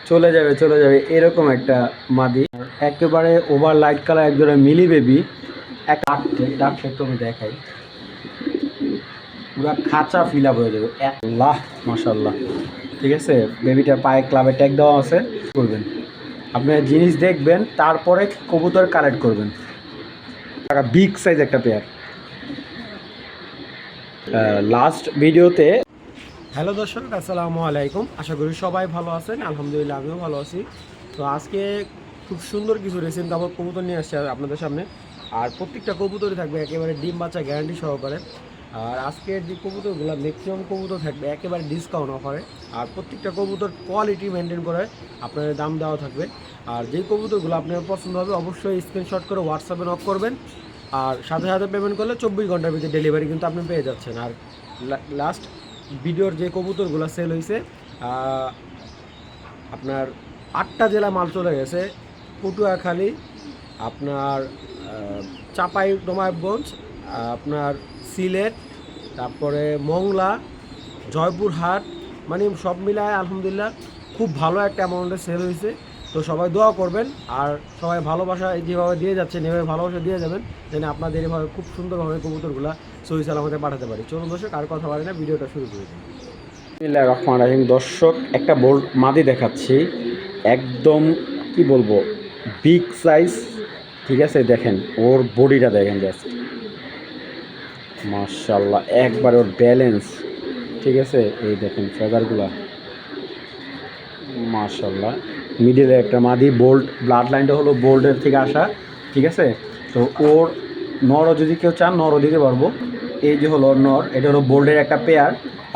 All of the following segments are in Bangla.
চলে যাবে এরকম একটা মাদি, একেবারে ওভার লাইট কালার একজোড়া মিলি বেবি। এক ডাক একটু আমি দেখাই, পুরো খাঁচা ফিল আপ হয়ে যাবে। আল্লাহ মাশাল্লাহ, ঠিক আছে। বেবিটার পায়ে ক্লাবে ট্যাগ দেওয়া আছে। করবেন আপনার জিনিস দেখবেন, তারপরে কবুতর কালেক্ট করবেন। বিগ সাইজ একটা পেয়ার। লাস্ট ভিডিওতে হ্যালো দর্শক, আসসালামু আলাইকুম। আশা করি সবাই ভালো আছেন। আলহামদুলিল্লাহ আমিও ভালো আছি। তো আজকে খুব সুন্দর কিছু রেসিন কাপড় কবুতর নিয়ে আসছে আপনাদের সামনে। আর প্রত্যেকটা কবুতরই থাকবে একেবারে ডিম বাচ্চা গ্যারান্টি সহকারে। আর আজকের যে কবুতরগুলো ম্যাক্সিমাম কবুতর থাকবে একেবারে ডিসকাউন্ট অফারে। আর প্রত্যেকটা কবুতর কোয়ালিটি মেনটেন করে আপনাদের দাম দেওয়া থাকবে। আর যেই কবুতরগুলো আপনার পছন্দ হবে অবশ্যই স্ক্রিনশট করে হোয়াটসঅ্যাপে নক করবেন। আর সাথে সাথে পেমেন্ট করলে 24 ঘন্টার ভিতরে ডেলিভারি কিন্তু আপনি পেয়ে যাচ্ছেন। আর লাস্ট ভিডিওর যে কবুতরগুলো সেল হয়েছে, আপনার 8টা জেলা মাল চলে গেছে। পটুয়াখালী, আপনার চাঁপাইনবাবগঞ্জ, আপনার সিলেট, তারপরে মংলা, জয়পুরহাট, মানে সব মিলায় আলহামদুলিল্লাহ খুব ভালো একটা অ্যামাউন্টে সেল হয়েছে। তো সবাই দোয়া করবেন, আর সবাই ভালোবাসা যেভাবে দিয়ে যাচ্ছেন এভাবে ভালোবাসা দিয়ে যাবেন, যেন আপনাদের এভাবে খুব সুন্দরভাবে কবুতরগুলো সহি সালামতে পাঠাতে পারি। চলুন দর্শক, আর কথা বলি না, ভিডিওটা শুরু করে দিন। বিসমিল্লাহির রহমানির রহিম। দর্শক, একটা বোল্ড মাদি দেখাচ্ছি, একদম কি বলবো, বিগ সাইজ। ঠিক আছে, দেখেন ওর বডিটা দেখেন জাস্ট মাশাআল্লাহ, একবার ওর ব্যালেন্স। ঠিক আছে, এই দেখেন ফেদারগুলা মাশাআল্লাহ। মিডিলে একটা মাদি, বোল্ড ব্লাড লাইনটা হলো বোল্ডের থেকে আসা। ঠিক আছে, তো ওর নরও যদি কেউ চান নরও দিতে পারবো। এই যে হলো নর, এটা হলো বোল্ডের একটা পেয়ার।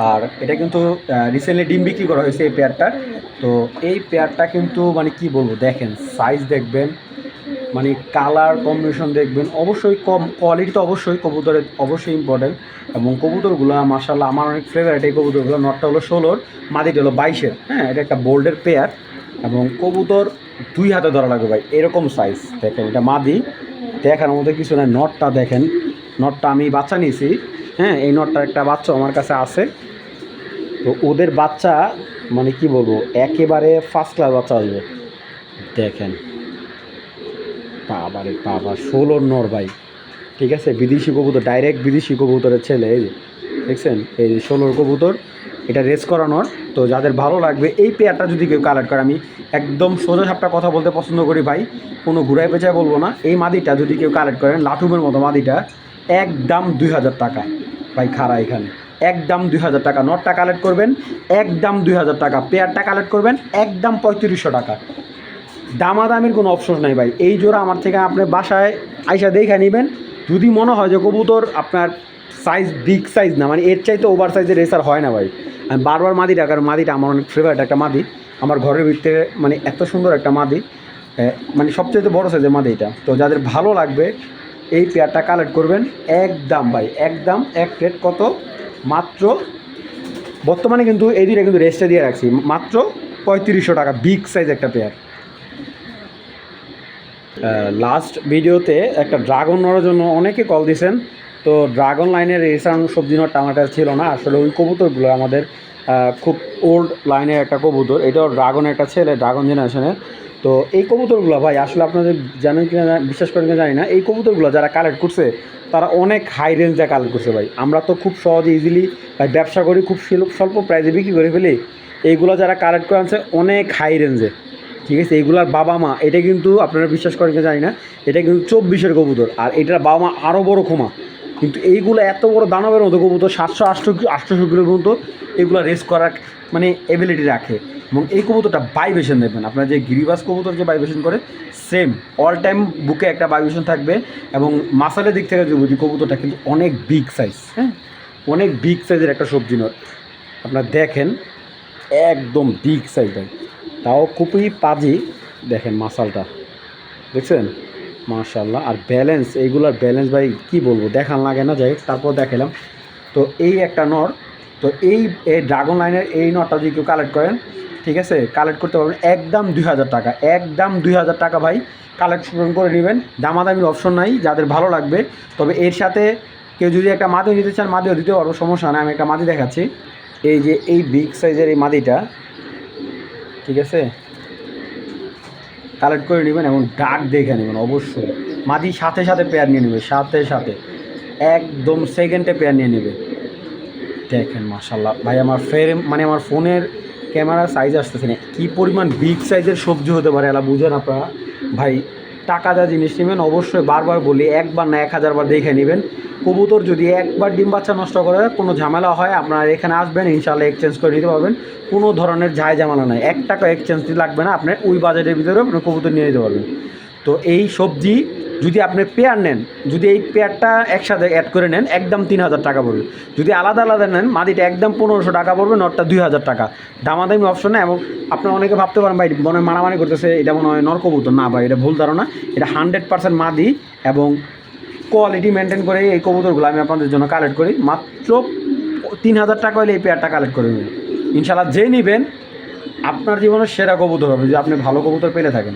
আর এটা কিন্তু রিসেন্টলি ডিম বিক্রি করা হয়েছে এই পেয়ারটার। তো এই পেয়ারটা কিন্তু মানে কি বলবো, দেখেন সাইজ দেখবেন, মানে কালার কম্বিনেশন দেখবেন। অবশ্যই কোয়ালিটি তো অবশ্যই কবুতরের অবশ্যই ইম্পর্টেন্ট। এবং কবুতরগুলো মাশাআল্লাহ আমার অনেক ফেভারিট এই কবুতরগুলো। নটটা হলো 16, মাদিটা হলো 22-এর। হ্যাঁ, এটা একটা বোল্ডের পেয়ার। এবং কবুতর 2 হাতে ধরা লাগবে ভাই, এরকম সাইজ। দেখেন এটা মাদি, দেখার মধ্যে কিছু না। নটটা দেখেন, নটটা আমি বাচ্চা নিয়েছি। হ্যাঁ, এই নটটার একটা বাচ্চা আমার কাছে আছে। তো ওদের বাচ্চা মানে কি বলবো, একেবারে ফার্স্ট ক্লাস বাচ্চা আসবে। দেখেন বাবারে বাবা, 16 নর ভাই। ঠিক আছে, বিদেশি কবুতর, ডাইরেক্ট বিদেশি কবুতরের ছেলে। এই যে দেখছেন, এই যে 16 কবুতর, এটা রেস করানোর। তো যাদের ভালো লাগবে এই পেয়ারটা যদি কেউ কালেক্ট করে, আমি একদম সোজা সাপটা কথা বলতে পছন্দ করি ভাই, কোনো ঘুরায় পেঁচায় বলবো না। এই মাদিটা যদি কেউ কালেক্ট করেন, লাটুমের মতো মাদিটা, একদম 2000 টাকা ভাই। খাড়া এখানে একদম 2000 টাকা। নটটা কালেক্ট করবেন একদম 2000 টাকা, পেয়ারটা কালেক্ট করবেন একদম 3500 টাকা। দামাদামির কোনো অপশন নাই ভাই। এই জোড়া আমার থেকে আপনি বাসায় আইসা দেখে নেবেন। যদি মনে হয় যে কবুতর আপনার সাইজ বিগ সাইজ না, মানে এর চাইতে ওভার সাইজের রেসার হয় না ভাই। আমি বারবার মাদিটা, কারণ মাদিটা আমার অনেক ফেভারিট একটা মাদি। আমার ঘরের ভিতরে মানে এত সুন্দর একটা মাদি, মানে সবচেয়ে বড় সাইজের মাদি এটা। তো যাদের ভালো লাগবে এই পেয়ারটা কালেক্ট করবেন একদম ভাই, একদম এক প্লেট কত, মাত্র বর্তমানে কিন্তু এই দুইটা কিন্তু রেস্টে দিয়ে রাখছি, মাত্র 3500 টাকা, বিগ সাইজ একটা পেয়ার। লাস্ট ভিডিওতে একটা ড্রাগন নড়ার জন্য অনেকে কল দিয়েছেন। তো ড্রাগন লাইনের রেসান সবজি নট টামাটার ছিল না। আসলে ওই কবুতরগুলো আমাদের খুব ওল্ড লাইনের একটা কবুতর। এটাও ড্রাগনের একটা ছেলে, ড্রাগন জেনারেশনের। তো এই কবুতরগুলো ভাই আসলে আপনাদের জানেন কিনা বিশ্বাস করেন কিনা জানি না, এই কবুতরগুলো যারা কালেক্ট করছে তারা অনেক হাই রেঞ্জে কালেক্ট করছে ভাই। আমরা তো খুব সহজে ইজিলি ভাই ব্যবসা করি, খুব স্বল্প প্রাইসে বিক্রি করে ফেলি। এইগুলো যারা কালেক্ট করে আনছে অনেক হাই রেঞ্জে। ঠিক আছে, এইগুলার বাবা মা, এটা কিন্তু আপনারা বিশ্বাস করেন কি জানি না, এটা কিন্তু 24-এর কবুতর। আর এটার বাবা মা আরও বড় ক্ষমা। কিন্তু এইগুলো এত বড় দানবের মতো কবুতর, 700-800 কিলো পর্যন্ত এগুলো রেস করার মানে এবিলিটি রাখে। এবং এই কবুতরটা ভাইব্রেশন দেখবেন, আপনার যে গিরিবাস কবুতর যে ভাইব্রেশন করে, সেম অল টাইম বুকে একটা ভাইব্রেশন থাকবে। এবং মাসালের দিক থেকে যদি বুঝি, কবুতরটা কিন্তু অনেক বিগ সাইজ। হ্যাঁ, অনেক বিগ সাইজের একটা সবজি নয়। আপনার দেখেন একদম বিগ সাইজ ভাই, তাও খুবই পাজি। দেখেন মাসালটা দেখছেন মাশাআল্লাহ। আর ব্যালেন্স, এইগুলোর ব্যালেন্স ভাই কি বলবো, দেখান লাগে না, যাই তারপর দেখালাম। তো এই একটা নর, তো এই ড্রাগন লাইনের এই নরটা যদি কেউ কালেক্ট করেন, ঠিক আছে, কালেক্ট করতে পারবেন একদম 2000 টাকা, একদম 2000 টাকা ভাই। কালেকশন করে নেবেন, দামাদামির অপশন নাই, যাদের ভালো লাগবে। তবে এর সাথে কেউ যদি একটা মাদিও নিতে চান, মাদিও দিতে পারবো, সমস্যা নাই। আমি একটা মাদি দেখাচ্ছি, এই যে এই বিগ সাইজের এই মাদিটা, ঠিক আছে, কালেক্ট করে নেবেন এবং ডাক দেখে নেবেন অবশ্যই। মাদি সাথে সাথে পেয়ার নিয়ে নেবে, সাথে সাথে একদম সেকেন্ডে পেয়ার নিয়ে নেবে। দেখেন মাশাল্লাহ ভাই, আমার মানে আমার ফোনের ক্যামেরা সাইজ আসতেছে না, কী পরিমাণ বিগ সাইজের সবজি হতে পারে এলা বুঝেন আপনারা ভাই। টাকা যা জিনিস নেবেন অবশ্যই বারবার বলি, একবার না 1000 বার দেখে নেবেন। কবুতর যদি একবার ডিম বাচ্চা নষ্ট করে কোনো ঝামেলা হয়, আপনারা এখানে আসবেন ইনশাল্লাহ এক্সচেঞ্জ করে নিতে পারবেন। কোনো ধরনের ঝামেলা নাই, 1 টাকা এক্সচেঞ্জ লাগবে না, আপনার ওই বাজেটের ভিতরে আপনি কবুতর নিয়ে যেতে পারবেন। তো এই সবজি যদি আপনি পেয়ার নেন, যদি এই পেয়ারটা একসাথে অ্যাড করে নেন একদম 3000 টাকা পড়বে। যদি আলাদা আলাদা নেন মাদিটা একদম 1500 টাকা পড়বে, নটটা 2000 টাকা। দামাদামি অপশন না। এবং আপনারা অনেকে ভাবতে পারেন ভাই মনে হয় মারামারি করতেছে, এটা মনে হয় নর কবুতর। না ভাই, এটা ভুল ধারণা। এটা 100% মাদি এবং কোয়ালিটি মেনটেন করে এই কবুতরগুলো আমি আপনাদের জন্য কালেক্ট করি। মাত্র 3000 টাকা হলে এই পেয়ারটা কালেক্ট করে নেবেন ইনশাল্লাহ। যে নেবেন আপনার জীবনের সেরা কবুতর হবে, যদি আপনি ভালো কবুতর পেলে থাকেন।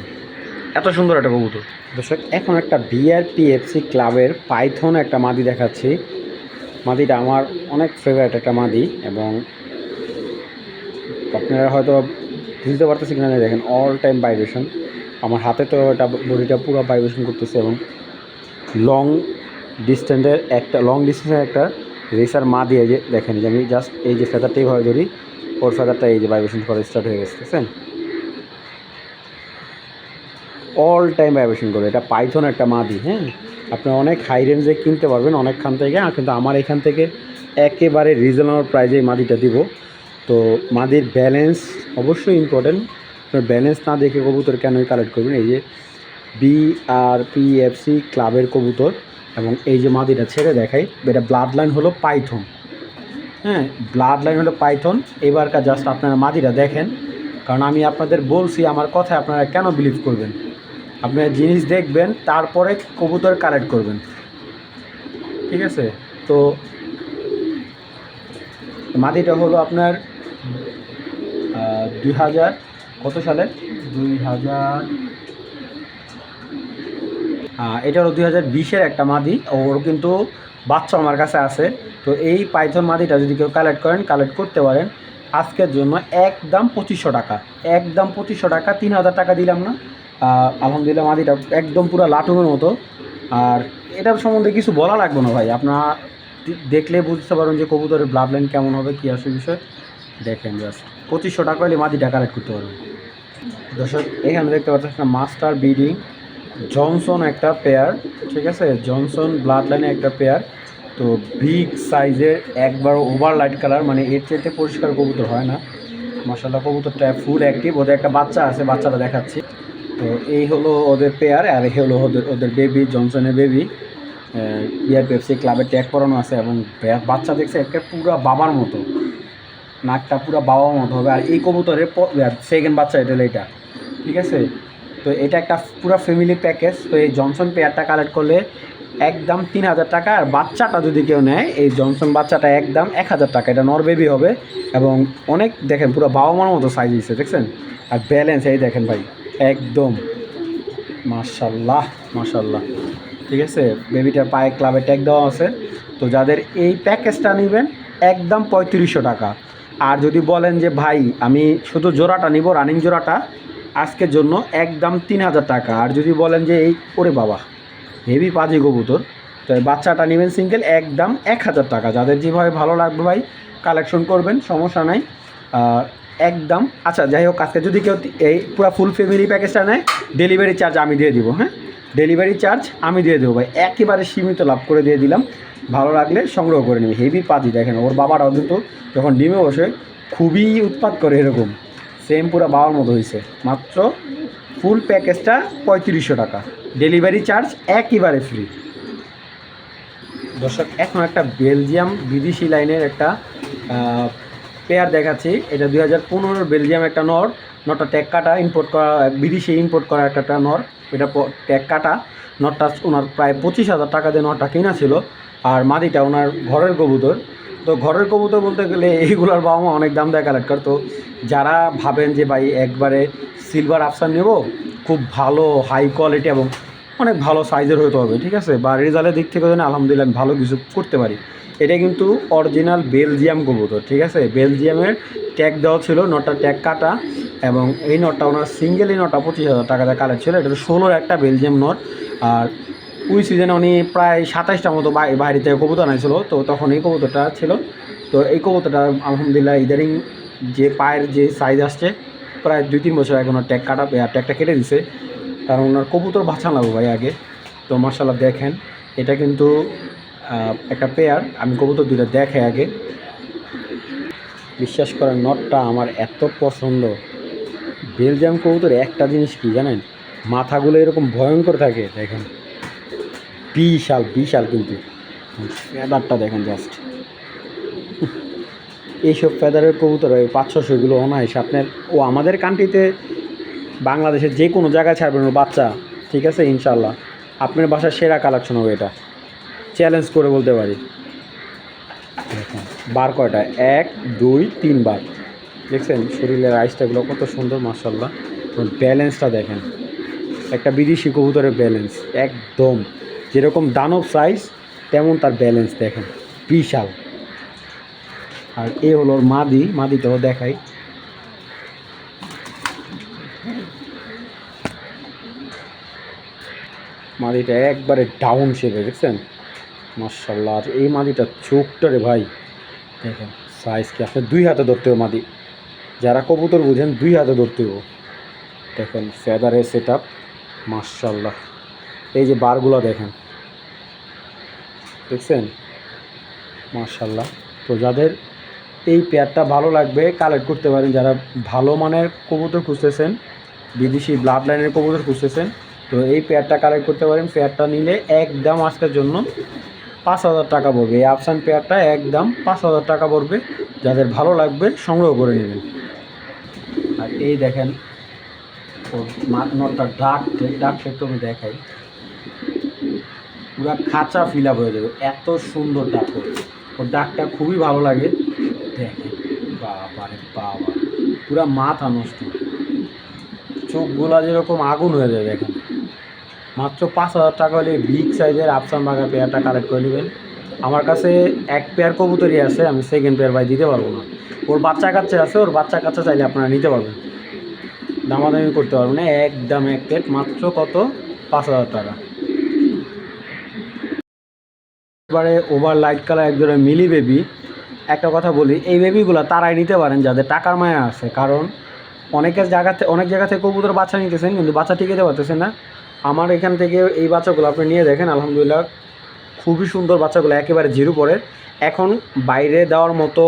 এত সুন্দর একটা কবুতর। দর্শক এখন একটা বিআরপিএফসি ক্লাবের পাইথন একটা মাদি দেখাচ্ছি। মাদিটা আমার অনেক ফেভারিট একটা মাদি এবং আপনারা হয়তো বুঝতে পারতেছি কিনা দেখেন, অল টাইম ভাইব্রেশন। আমার হাতে তো এটা বডিটা পুরো ভাইব্রেশন করতেছে এবং লং ডিস্টেন্সের একটা রেসার মাদি। এই যে দেখেন, যে আমি জাস্ট এই যে ফেদারটাই ভাবে ধরি, ওর ফেদারটা এই যে ভাইব্রেশন করা স্টার্ট হয়ে গেছে, বুঝছেন? অল টাইম ভাইব্রেশন করে। এটা পাইথন একটা মাদি। হ্যাঁ, আপনি অনেক হাই রেঞ্জে কিনতে পারবেন অনেকখান থেকে, কিন্তু আমার এখান থেকে একেবারে রিজনেবল প্রাইজে এই মাদিটা দিব। তো মাদির ব্যালেন্স অবশ্যই ইম্পর্টেন্ট। আপনার ব্যালেন্স না দেখে কবুতর কেনই কালেক্ট করবেন। এই যে বিআরপিএফসি ক্লাবের কবুতর এবং এই যে মাদিটা ছেড়ে দেখাই, এটা ব্লাড লাইন হলো পাইথন। হ্যাঁ, ব্লাড লাইন হলো পাইথন। এবারকার জাস্ট আপনারা মাদিটা দেখেন, কারণ আমি আপনাদের বলছি, আমার কথায় আপনারা কেন বিলিভ করবেন? আপনারা জিনিস দেখবেন তারপরে কবুতর কালেক্ট করবেন, ঠিক আছে? তো মাদিটা হলো আপনার 2000 কত সালে, 2000 এটা হলো 2020-এর একটা মাদি। ওর কিন্তু বাচ্চা আমার কাছে আছে। তো এই পাইথন মাদিটা যদি কেউ কালেক্ট করতে পারেন আজকের জন্য একদম 2500 টাকা, একদম 2500 টাকা। 3000 টাকা দিলাম না। আলহামদুলিল্লাহ মাদিটা একদম পুরো লাটুমের মতো। আর এটার সম্বন্ধে কিছু বলা লাগবে না ভাই, আপনারা দেখলে বুঝতে পারেন যে কবুতরের ব্লাড লাইন কেমন হবে, কী আসে বিষয়। দেখেন জাস্ট 2500 টাকা হলে মাদিটা কালেক্ট করতে পারবেন। দর্শক এখানে দেখতে পাচ্ছেন একটা মাস্টার ব্রিডিং জনসন একটা পেয়ার, ঠিক আছে? জনসন ব্লাড লাইনে একটা পেয়ার। তো বিগ সাইজের, একবার ওভার লাইট কালার, মানে এর চাইতে পরিষ্কার কবুতর হয় না। মাশাআল্লাহ কবুতরটা ফুল অ্যাক্টিভ। ওদের একটা বাচ্চা আছে, বাচ্চাটা দেখাচ্ছি। তো এই হলো ওদের পেয়ার, আর এই হলো ওদের বেবি, জনসনের বেবি। বিআরপিএফসি ক্লাবের ট্যাগ করানো আছে এবং বাচ্চা দেখছে একটা পুরো বাবার মতো, নাকটা পুরো বাবার মতো হবে। আর এই কবুতরের সেকেন্ড বাচ্চা এটা, ঠিক আছে? তো এটা একটা পুরো ফ্যামিলি প্যাকেজ। তো এই জনসন পেয়ারটা কালেক্ট করলে একদম 3000 টাকা। আর বাচ্চাটা যদি কেউ নেয়, এই জনসন বাচ্চাটা একদম 1000 টাকা। এটা নর বেবি হবে এবং অনেক দেখেন পুরো বাবা মার মতো সাইজ হয়েছে, দেখছেন? আর ব্যালেন্স এই দেখেন ভাই, একদম মাশাল্লাহ মাশাল্লাহ, ঠিক আছে? বেবিটার পায়ে ক্লাবে ট্যাগ দেওয়া আছে। তো যাদের এই প্যাকেজটা নেবেন একদম 3500 টাকা। আর যদি বলেন যে ভাই আমি শুধু জোড়াটা নিব, রানিং জোড়াটা, আজকের জন্য একদম 3000 টাকা। আর যদি বলেন যে এই ওরে বাবা হেভি পাজি কবুতর, তো বাচ্চাটা নেবেন সিঙ্গেল, একদম 1000 টাকা। যাদের যেভাবে ভালো লাগবে ভাই কালেকশন করবেন, সমস্যা নাই। একদম আচ্ছা, যাই হোক, আজকে যদি কেউ এই পুরো ফুল ফ্যামিলি প্যাকেজটা নেয়, ডেলিভারি চার্জ আমি দিয়ে দিব। হ্যাঁ, ডেলিভারি চার্জ আমি দিয়ে দেবো ভাই, একেবারে সীমিত লাভ করে দিয়ে দিলাম। ভালো লাগলে সংগ্রহ করে নেবে। হেভি পাজি দেখেন, ওর বাবারাও কিন্তু যখন ডিমে বসে খুবই উৎপাত করে, এরকম সেম পুরো বাবার মতো হয়েছে। মাত্র ফুল প্যাকেজটা 3500 টাকা, ডেলিভারি চার্জ একেবারে ফ্রি। দর্শক এখন একটা বেলজিয়াম বিদেশি লাইনের একটা পেয়ার দেখাচ্ছি। এটা 2015 বেলজিয়াম একটা নটটা ট্যাগ কাটা, ইম্পোর্ট করা, বিদেশি ইম্পোর্ট করা একটা নর। এটা ট্যাগ কাটা। নটটা ওনার প্রায় 25,000 টাকা দিয়ে নটটা কেনা ছিল। আর মাদিটা ওনার ঘরের কবুতর। তো ঘরের কবুতর বলতে গেলে এইগুলোর বাবা মা অনেক দাম দেয় কালেক্টর। তো যারা ভাবেন যে ভাই একবারে সিলভার আফসার নেব, খুব ভালো হাই কোয়ালিটি এবং অনেক ভালো সাইজের হতে হবে, ঠিক আছে, বা রেজাল্টের দিক থেকে যেন আলহামদুলিল্লাহ আমি ভালো কিছু করতে পারি। এটা কিন্তু অরিজিনাল বেলজিয়াম কবুতর, ঠিক আছে, বেলজিয়ামের ট্যাগ দেওয়া ছিল, নটটা ট্যাগ কাটা, এবং এই নটটা ওনার সিঙ্গেল এই নটটা 25,000 টাকাতে কালেক্ট ছিল। এটা 16 একটা বেলজিয়াম নট। আর ওই সিজনে উনি প্রায় 27টার মতো বাইরে থেকে কবুতর আনাইছিল, তো তখন এই কবুতরটা ছিল। তো এই কবুতরটা আলহামদুলিল্লাহ ইদারিং যে পায়ের যে সাইজ আসছে, প্রায় 2-3 বছর আগে ওনার ট্যাগটা কেটে দিছে, কারণ ওনার কবুতর বাঁচা লাগবে ভাই আগে। তো মার্শাল্লাহ দেখেন, এটা কিন্তু একটা পেয়ার। আমি কবুতর দুইটা দেখে আগে, বিশ্বাস করেন নটটা আমার এত পছন্দ। বেলজিয়াম কবুতর একটা জিনিস কি জানেন, মাথাগুলো এরকম ভয়ঙ্কর থাকে, দেখেন বিশাল বিশাল, কিন্তু ফেদারটা দেখেন জাস্ট। এইসব ফেদারের কবুতর ওই 500-600 অনায়াসে আপনার আমাদের কান্ট্রিতে বাংলাদেশের যে কোনো জায়গায় ছাড়বেন ওর বাচ্চা, ঠিক আছে, ইনশাল্লাহ আপনার বাসার সেরা কালেকশন হবে, এটা চ্যালেঞ্জ করে বলতে পারি। দেখেন বার কয়টা, 1 2 3 বার, দেখছেন শরীরের আইসটাগুলো কত সুন্দর মাশাআল্লাহ। ব্যালেন্সটা দেখেন, একটা বিদেশি কবুতরের ব্যালেন্স একদম যেরকম দানব সাইজ তেমন তার ব্যালেন্স দেখেন বিশাল। আর এ হলো ওর মাদিটাও দেখাই। মাদিটা একবারে ডাউন শেপে, দেখছেন মাশাআল্লাহ। আর এই মাদিটা চোখটা রে ভাই দেখেন, সাইজ কি আপনি 2 হাতে ধরতে হবে মাদি, যারা কবুতর বুঝেন 2 হাতে ধরতে হবে। দেখেন ফেদারের সেট আপ মাশাআল্লাহ। এই যে বারগুলো দেখেন, দেখছেন মাশাআল্লাহ। তো যাদের এই পেয়ারটা ভালো লাগবে কালেক্ট করতে পারেন, যারা ভালো মানের কবুতর খুঁজতেছেন, বিদেশি ব্লাড লাইনের কবুতর খুঁজতেছেন, তো এই পেয়ারটা কালেক্ট করতে পারেন। পেয়ারটা নিলে একদম আজকের জন্য 5,000 টাকা পড়বে। এই আফসান পেয়ারটা একদম 5,000 টাকা পড়বে, যাদের ভালো লাগবে সংগ্রহ করে নেবেন। আর এই দেখেন ওর নটটা ডাক একটু আমি দেখাই, পুরো খাঁচা ফিল আপ হয়ে যাবে, এত সুন্দর ডাক ওর ডাকটা খুবই ভালো লাগে। দেখেন বাবা রে বাবা, পুরা মাথা নষ্ট, চোখগুলা যেরকম আগুন হয়ে যায়। দেখেন মাত্র 5,000 টাকা হলে বিগ সাইজের আফসান বাঘা পেয়ারটা কালেক্ট করে নেবেন। আমার কাছে এক পেয়ার কবুতরই আছে, আমি সেকেন্ড পেয়ার ভাই দিতে পারবো না। ওর বাচ্চা কাচ্চা আছে, ওর বাচ্চা কাচ্চা চাইলে আপনারা নিতে পারবেন, দামাদামি করতে পারবেন না, একদম এক প্লেট মাত্র কত, 5,000 টাকা। এবারে ওভার লাইট কালার একজোড়া মিলি বেবি। একটা কথা বলি, এই বেবিগুলো তারাই নিতে পারেন যাদের টাকার মায়া আছে, কারণ অনেক জায়গা থেকে কবুতর বাচ্চা নিতেছেন কিন্তু বাচ্চা টিকাতে পারতেছেন না। আমার এখান থেকে এই বাচ্চাগুলো আপনি নিয়ে দেখেন, আলহামদুলিল্লাহ খুবই সুন্দর বাচ্চাগুলো, একেবারে জিরো পরে। এখন বাইরে দেওয়ার মতো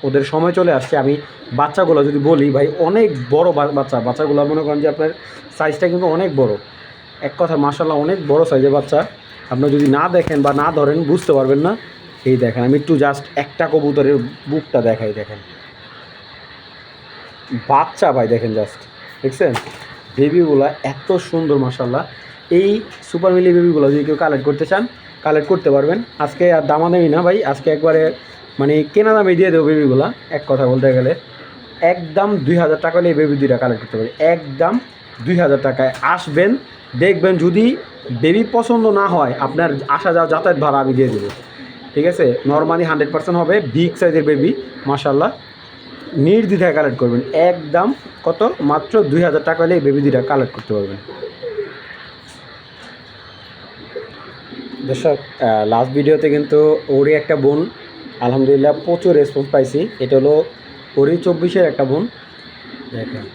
ওদের সময় চলে আসছে। আমি বাচ্চাগুলো যদি বলি ভাই, অনেক বড় বাচ্চাগুলো মনে করেন যে আপনার সাইজটা কিন্তু অনেক বড়, এক কথা মাশাআল্লাহ অনেক বড় সাইজের বাচ্চা। আপনি যদি না দেখেন বা না ধরেন বুঝতে পারবেন না। এই দেখেন আমি একটু জাস্ট একটা কবুতরের বুকটা দেখাই, দেখেন বাচ্চা ভাই, দেখেন জাস্ট, দেখছেন বেবিগুলো এত সুন্দর মাশাআল্লাহ। এই সুপার মিলি বেবিগুলো যদি কেউ কালেক্ট করতে চান কালেক্ট করতে পারবেন। আজকে আর দামাদামি না ভাই, আজকে একবারে মানে কেনা দামে দিয়ে দেবো বেবিগুলো। এক কথা বলতে গেলে একদম 2,000 টাকা হলে এই বেবি দুইটা কালেক্ট করতে পারি, একদম 2,000 টাকায়। আসবেন দেখবেন, যদি বেবি পছন্দ না হয় আপনার আসা যাওয়া যাতায়াত ভাড়া আমি দিয়ে দেবো, ঠিক আছে। নর্মালি 100% হবে, বিগ সাইজের বেবি মাশাআল্লাহ, নির্দ্বিধায় কালেক্ট করবেন। একদম কত, মাত্র 2,000 টাকা হলে এই বেবি দুইটা কালেক্ট করতে পারবেন। দর্শক লাস্ট ভিডিওতে কিন্তু ওরই একটা বোন আলহামদুলিল্লাহ প্রচুর রেসপন্স পাইছি। এটা হলো ওরই 24-এর একটা বোন, দেখেন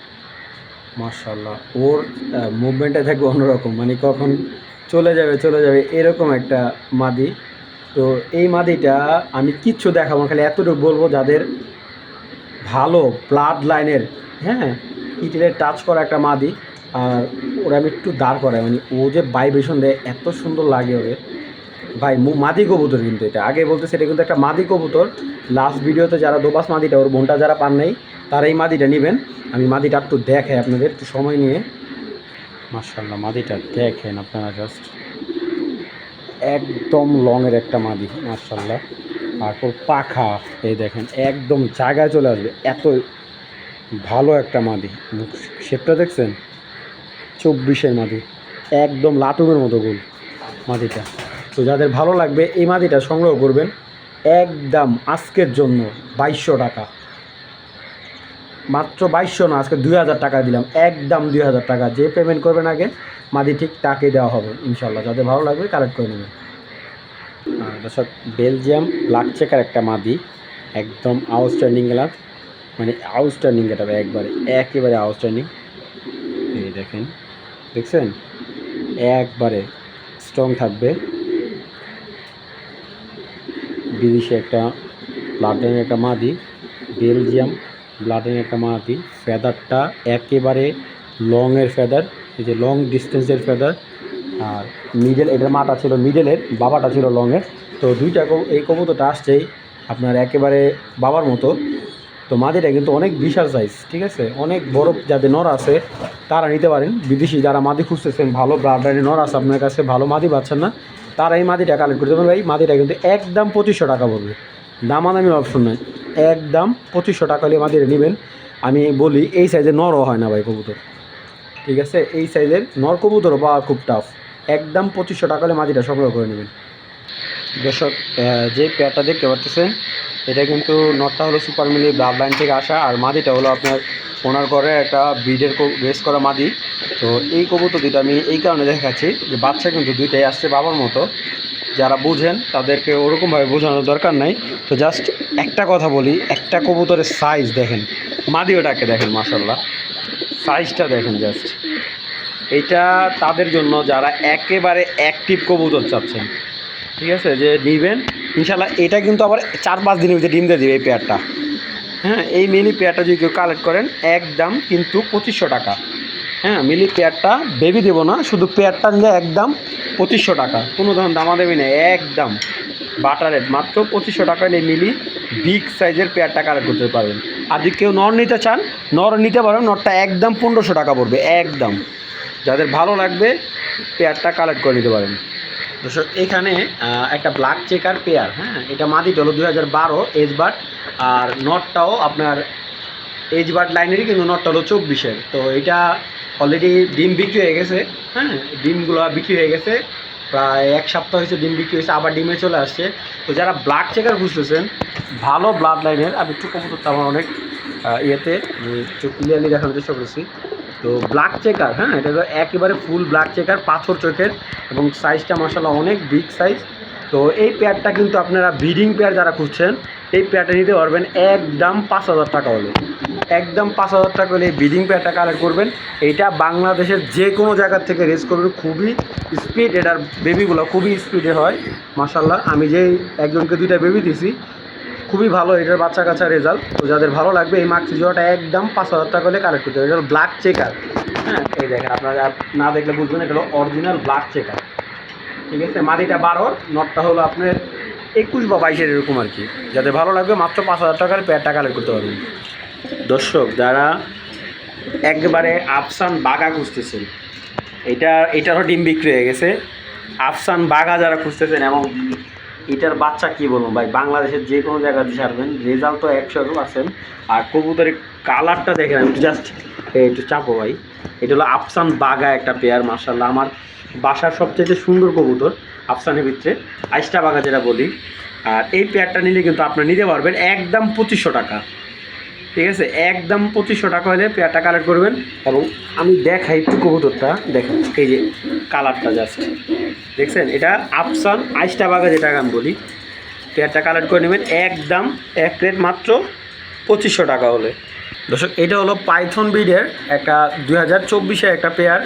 মাশাআল্লাহ। ওর মুভমেন্টে থাকবে অন্যরকম, মানে কখন চলে যাবে এরকম একটা মাদি। তো এই মাদিটা আমি কিচ্ছু দেখাবো, খালি এতটুকু বলবো, যাদের ভালো ব্লাড লাইনের, হ্যাঁ ইটেলের টাচ করা একটা মাদি। আর ওরা আমি একটু দাঁড় করাই, মানে ও যে ভাইব্রেশন দেয় এত সুন্দর লাগে ওরে ভাই। মাদি কবুতর কিন্তু এটা আগে বলতেছে, এটা কিন্তু একটা মাদি কবুতর। লাস্ট ভিডিওতে যারা দোবাস মাদিটা, ওর বোনটা যারা পান নাই তারা এই মাদিটা নেবেন। আমি মাদিটা একটু দেখাই আপনাদের, একটু সময় নিয়ে। মাশাআল্লাহ মাদিটা দেখেন আপনারা জাস্ট, একদম লংয়ের একটা মাদি মাশাআল্লাহ। তারপর পাখা এই দেখেন একদম জায়গায় চলে আসবে, এত ভালো একটা মাদি। শেপটা দেখছেন, 24-এর মাদি একদম লাটুমের মতো গোল মাদিটা। তো যাদের ভালো লাগবে এই মাদিটা সংগ্রহ করবেন একদম আজকের জন্য 2200 টাকা, মাত্র 2200 না, আজকে 2000 টাকা দিলাম, একদম 2000 টাকা। যে পেমেন্ট করবেন আগে মাদি ঠিক তাকে দেওয়া হবে ইনশাল্লাহ। যাদের ভালো লাগবে কালেক্ট করে নেবেন। দর্শক বেলজিয়াম ব্ল্যাক চেকার একটা মাদি, একদম আউটস্ট্যান্ডিং কালার, মানে আউটস্ট্যান্ডিং এটা একেবারে আউটস্ট্যান্ডিং। এই দেখেন, দেখছেন একবারে স্ট্রং থাকবে। বিদেশি একটা ব্লাডলাইনের একটা মাদি, বেলজিয়াম ব্লাডলাইনের একটা মাদি। ফেদারটা একেবারে লংয়ের ফেদার, এই যে লং ডিস্টেন্সের ফেদার। আর মিডল, এটার মাটা ছিল মিডলের, বাবাটা ছিল লংয়ের। তো দুইটা এই কবুতরটা আসছেই আপনার একেবারে বাবার মতো। তো মাদিটা কিন্তু অনেক বিশাল সাইজ, ঠিক আছে, অনেক বড়। যাদের নর আছে তারা নিতে পারেন। বিদেশি যারা মাদি খুঁজতেছেন, ভালো ব্লাড লাইনের নর আছে আপনার কাছে, ভালো মাদি পাচ্ছেন না, তারা এই মাদিটা কালেক্ট করতে পারবেন। ভাই মাদিটা কিন্তু একদম 2500 টাকা পড়বে, দামাদামির অপশন নয়, একদম 2500 টাকা হলে মাদিটা নেবেন। আমি বলি এই সাইজের নরও হয় না ভাই কবুতর, ঠিক আছে, এই সাইজের নর কবুতরও পাওয়া খুব টাফ। একদম 2500 টাকা হলে মাদিটা সংগ্রহ করে নেবেন। দর্শক যে পেয়ারটা দেখতে পাচ্ছেন এটা কিন্তু নটটা হলো সুপার মিলি ব্লাড লাইন থেকে আসা, আর মাদিটা হলো আপনার ওনার ঘরে একটা ব্রিডের রেস করা মাদি। তো এই কবুতর দুটো আমি এই কারণে দেখাচ্ছি যে বাচ্চা কিন্তু দুইটাই আসছে বাবার মতো। যারা বুঝেন তাদেরকে ওরকমভাবে বোঝানোর দরকার নাই। তো জাস্ট একটা কথা বলি, একটা কবুতরের সাইজ দেখেন, মাদিওটাকে দেখেন, মাশাল্লাহ সাইজটা দেখেন জাস্ট। এইটা তাদের জন্য যারা একেবারে অ্যাক্টিভ কবুতর চাচ্ছেন, ঠিক আছে, যে নিবেন ইনশাল্লাহ। এটা কিন্তু আবার 4-5 দিনের ভিতরে ডিম দিয়ে দিবে এই পেয়ারটা। হ্যাঁ, এই মিলি পেয়ারটা যদি কেউ কালেক্ট করেন একদম কিন্তু 2500 টাকা। হ্যাঁ, মিলি পেয়ারটা বেবি দেবো না, শুধু পেয়ারটা নিলে একদম 2500 টাকা, কোনো ধরনের দামাদামি নেই, একদম বাটার রেট, মাত্র 2500 টাকা নিয়ে মিলি বিগ সাইজের পেয়ারটা কালেক্ট করতে পারবেন। আর যদি কেউ নর নিতে চান নর নিতে পারেন, নরটা একদম 1500 টাকা পড়বে একদম। যাদের ভালো লাগবে পেয়ারটা কালেক্ট করে নিতে পারেন। দর্শক এখানে একটা ব্ল্যাক চেকার পেয়ার, হ্যাঁ, এটা মাদিটা হলো 2012 এজবার্ড, আর নটটাও আপনার এজবার্ড লাইনেরই, কিন্তু নটটা হলো 24-এর। তো এটা অলরেডি ডিম বিক্রি হয়ে গেছে, হ্যাঁ, ডিমগুলো বিক্রি হয়ে গেছে, প্রায় 1 সপ্তাহ হয়েছে ডিম বিক্রি হয়েছে, আবার ডিমে চলে আসছে। তো যারা ব্ল্যাক চেকার খুঁজতেছেন ভালো ব্লাড লাইনের, আমি একটু কবুতরটা আমার অনেক ইয়েতে একটু ক্লিয়ারলি দেখানোর চেষ্টা করছি। তো ব্ল্যাক চেকার, হ্যাঁ, এটা হলো একেবারে ফুল ব্ল্যাক চেকার, পাথর চোখের, এবং সাইজটা মাশাআল্লাহ অনেক বিগ সাইজ। তো এই পেয়ারটা কিন্তু আপনারা ব্রিডিং পেয়ার যারা খুঁজছেন এই পেয়ারটা নিতে পারবেন একদম 5000 টাকা হলে, একদম 5000 টাকা হলে এই ব্রিডিং পেয়ারটা কালেক্ট করবেন। এইটা বাংলাদেশের যে কোনো জায়গার থেকে রেস করবেন, খুবই স্পিড, এটার বেবিগুলো খুবই স্পিডে হয় মাশাআল্লাহ। আমি যেই একজনকে 2টা বেবি দিছি, খুবই ভালো এটার বাচ্চা কাচ্চা রেজাল্ট। তো যাদের ভালো লাগবে এই মাক্সি জোড়াটা একদম 5000 টাকা হলে কালেক্ট করতে হবে। এটা হলো ব্ল্যাক চেকার, হ্যাঁ, এই দেখেন, আপনারা না দেখলে বুঝবেন এটা হলো অরিজিনাল ব্ল্যাক চেকার, ঠিক আছে। মাদিটা 12, নটটা হলো আপনার 21 বা 22 এরকম আর কি। যাদের ভালো লাগবে মাত্র 5000 টাকার পেয়ারটা কালেক্ট করতে পারবেন। দর্শক যারা একবারে আফসান বাঘা খুঁজতেছেন, এটারও ডিম বিক্রি হয়ে গেছে। আফসান বাঘা যারা খুঁজতেছেন, এবং এটার বাচ্চা কী বলবো ভাই, বাংলাদেশের যে কোনো জায়গাতে ছাড়বেন, রেজাল্ট তো 100%। আর কবুতরের কালারটা দেখেন, আমি জাস্ট একটু চাপো ভাই, এটা হলো আফসান বাঘা একটা পেয়ার মাশাআল্লাহ। আমার বাসার সবচেয়ে সুন্দর কবুতর আফসানের ভিতরে, আইস্টা বাঘা যেটা বলি। আর এই পেয়ারটা নিলে কিন্তু আপনারা নিতে পারবেন একদম 2500 টাকা, ঠিক আছে, একদম 2500 টাকা হলে পেয়ারটা কালেক্ট করবেন। এবং আমি দেখাই একটু কবুতরটা দেখেন, এই যে কালারটা জাস্ট দেখছেন, এটা আফসান আইস্টা বাঘা যেটা আমি বলি। পেয়ারটা কালেক্ট করে নেবেন একদম এক প্লেট মাত্র 2500 টাকা হলে। দর্শক এটা হলো পাইথন ব্রিডের একটা 2024-এর একটা পেয়ার।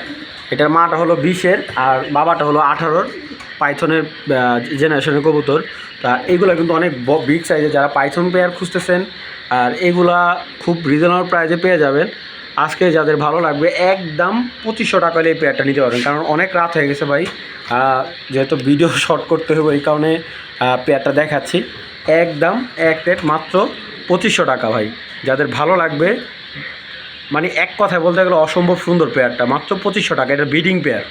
এটার মাটা হলো 20-এর আর বাবাটা হলো 18-র, পাইথনের জেনারেশনের কবুতর। তা এগুলো কিন্তু অনেক বিগ সাইজে, যারা পাইথন পেয়ার খুঁজতেছেন আর এগুলা খুব রিজনেবল প্রাইসে পেয়ে যাবেন। আজকে যাদের ভালো লাগবে একদম 2500 টাকা হলে এই পেয়ারটা নিতে পারবেন, কারণ অনেক রাত হয়ে গেছে ভাই, যেহেতু ভিডিও শর্ট করতে হবে এই কারণে পেয়ারটা দেখাচ্ছি। একদম এক প্লেট মাত্র 2500 টাকা ভাই। যাদের ভালো লাগবে, মানে এক কথায় বলতে গেলে অসম্ভব সুন্দর পেয়ারটা, মাত্র 2500 টাকা, এটা ব্রিডিং পেয়ার।